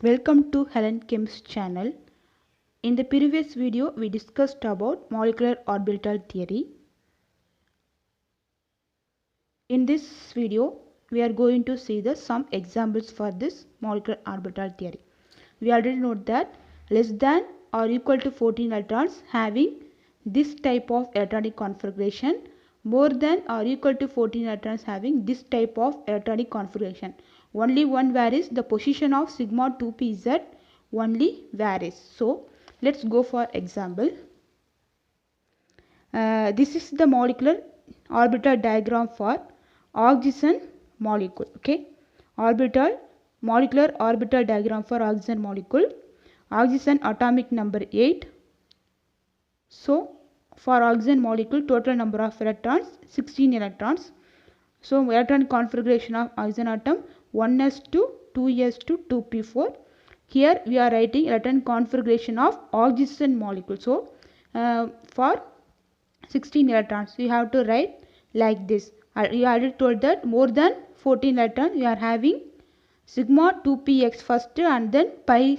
Welcome to Helen Kim's channel. In the previous video, we discussed about molecular orbital theory. In this video, we are going to see some examples for this molecular orbital theory. We already know that less than or equal to 14 electrons having this type of electronic configuration, more than or equal to 14 electrons having this type of electronic configuration. Only one varies, the position of sigma 2pz only varies. So let's go for example. This is the molecular orbital diagram for oxygen molecule. Okay, molecular orbital diagram for oxygen molecule. Oxygen atomic number 8. So for oxygen molecule, total number of electrons 16 electrons. So electron configuration of oxygen atom 1s2, 2s2, 2p4. Here we are writing electron configuration of oxygen molecule. So for 16 electrons we have to write like this. You already told that more than 14 electrons we are having sigma 2px first and then pi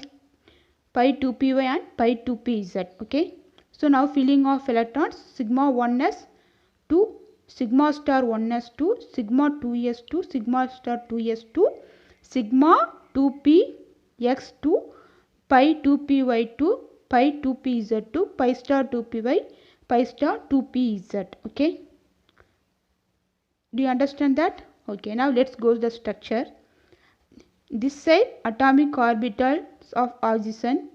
2py and pi 2pz. Okay. So now filling of electrons sigma 1s to sigma star 1s2, sigma 2s2, sigma star 2s2, sigma 2px2, pi 2py2, pi 2pz2, pi star 2py, pi star 2pz. Okay. Do you understand that? Okay. Now let's go to the structure. This side atomic orbitals of oxygen.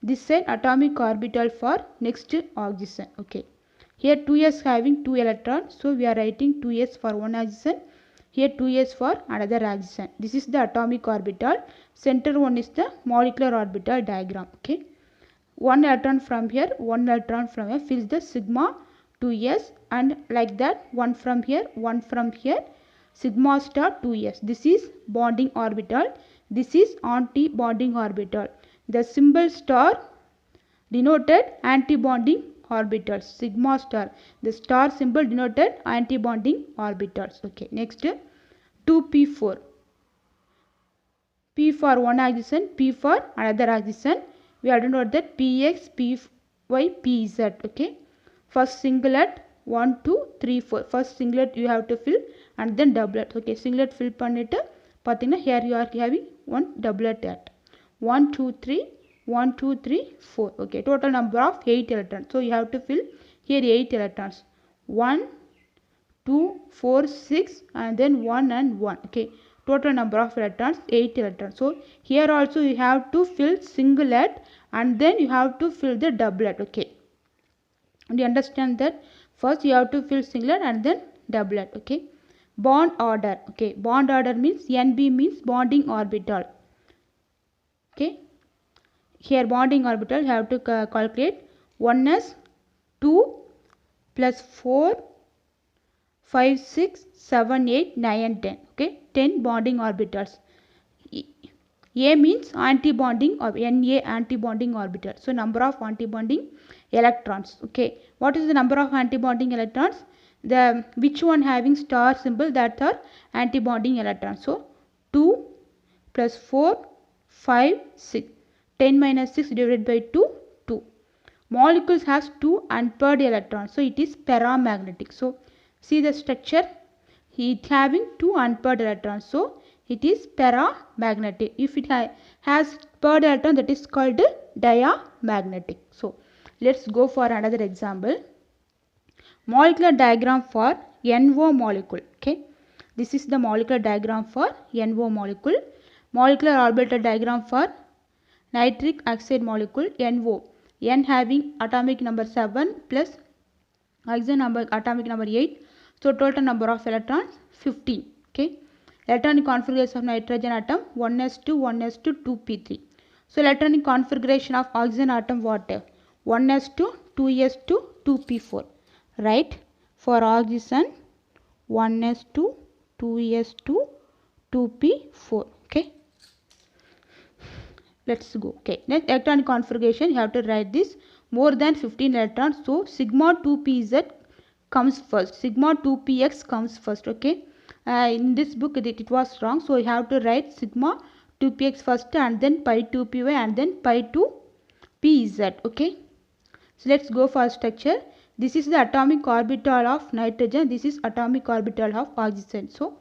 This side atomic orbital for next oxygen. Okay. Here 2s having 2 electrons. So we are writing 2s for one oxygen. Here 2s for another oxygen. This is the atomic orbital. Center one is the molecular orbital diagram. Okay. One electron from here, one electron from here fills the sigma 2s, and like that one from here, one from here, sigma star 2s. This is bonding orbital. This is anti-bonding orbital. The symbol star denoted anti-bonding orbitals. Sigma star. The star symbol denoted anti-bonding orbitals. Okay. Next 2p4. P for one oxygen, P for another oxygen. We have to note that px, py, pz. Okay. First singlet 1, 2, 3, 4. First singlet you have to fill and then doublet. Okay. Singlet fill pannittu pathina here you are having one doublet at 1, 2, 3, 1, 2, 3, 4. Okay. Total number of 8 electrons. So you have to fill here 8 electrons. 1, 2, 4, 6 and then 1 and 1. Okay. Total number of electrons 8 electrons. So here also you have to fill singlet and then you have to fill the doublet. Okay. Do you understand that? First you have to fill singlet and then doublet. Okay. Bond order. Okay. Bond order means NB means bonding orbital. Okay. Here bonding orbital you have to calculate 1s 2 plus 4 5 6 7 8 9 and 10. Okay. 10 bonding orbitals. A means anti-bonding or Na anti-bonding orbital. So number of anti-bonding electrons. Okay. What is the number of anti-bonding electrons? The which one having star symbol, that are anti-bonding electrons. So 2 plus 4 5 6. 10 minus 6 divided by 2 2. Molecules has 2 unpaired electrons. So it is paramagnetic. So see the structure. It having 2 unpaired electrons. So it is paramagnetic. If it has paired electron, that is called diamagnetic. So let's go for another example. Molecular diagram for NO molecule. Okay. This is the molecular diagram for NO molecule. Molecular orbital diagram for nitric oxide molecule NO. N having atomic number 7 plus oxygen number atomic number 8. So total number of electrons 15. Okay. Electronic configuration of nitrogen atom 1s2, 1s2, 2p3. So electronic configuration of oxygen atom what? 1s2, 2s2, 2p4. Right? For oxygen 1s2, 2s2, 2p4. Okay. Let's go. Okay. Next electronic configuration you have to write this more than 15 electrons. So sigma 2pz comes first. Sigma 2px comes first. Okay. In this book it was wrong, so you have to write sigma 2px first and then pi 2py and then pi 2pz. Okay. So let's go for structure. This is the atomic orbital of nitrogen. This is atomic orbital of oxygen. So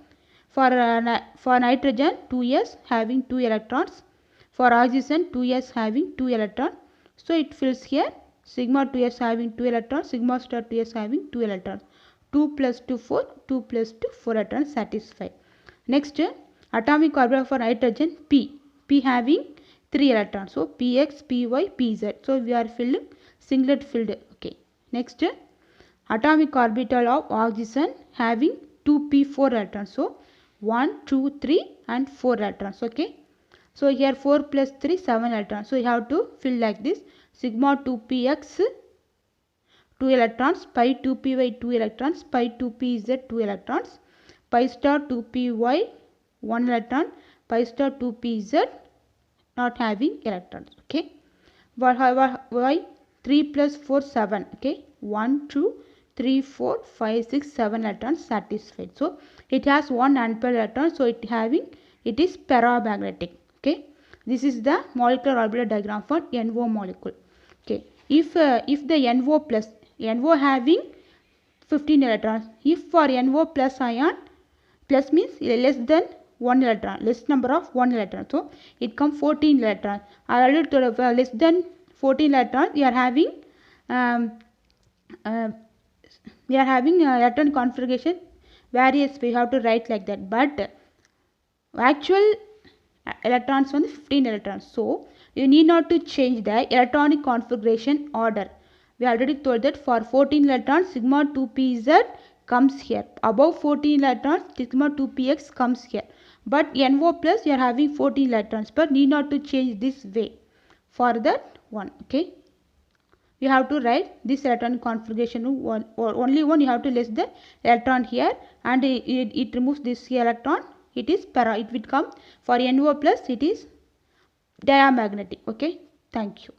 for nitrogen 2s having 2 electrons. For oxygen 2s having 2 electrons. So it fills here sigma 2s having 2 electrons, sigma star 2s having 2 electrons. 2 plus 2 4, 2 plus 2 4 electrons satisfied. Next atomic orbital for nitrogen p having 3 electrons. So px, py, pz. So we are filling singlet filled. Okay. Next atomic orbital of oxygen having 2p4 electrons. So 1, 2, 3 and 4 electrons. Okay. So here 4 plus 3 7 electrons. So you have to fill like this. Sigma 2px 2 electrons, pi 2py 2 electrons, pi 2pz 2 electrons, pi star 2py 1 electron, pi star 2pz not having electrons. Okay. Why 3 plus 4 7. Okay. 1 2 3 4 5 6 7 electrons satisfied. So it has 1 unpaired electron. So it is paramagnetic. Okay. This is the molecular orbital diagram for NO molecule. Okay. If the NO having 15 electrons. If for NO plus ion, plus means less than 1 electron, less number of 1 electron. So it comes 14 electrons. I already told less than 14 electrons. We are having electron configuration various. We have to write like that. But actual electrons on the 15 electrons. So you need not to change the electronic configuration order. We already told that for 14 electrons sigma 2pz comes here. Above 14 electrons sigma 2px comes here. But NO plus you are having 14 electrons, but need not to change this way for that one. Okay. You have to write this electronic configuration only one. You have to list the electron here and it removes this electron. It will come for NO plus, it is diamagnetic. Okay. Thank you.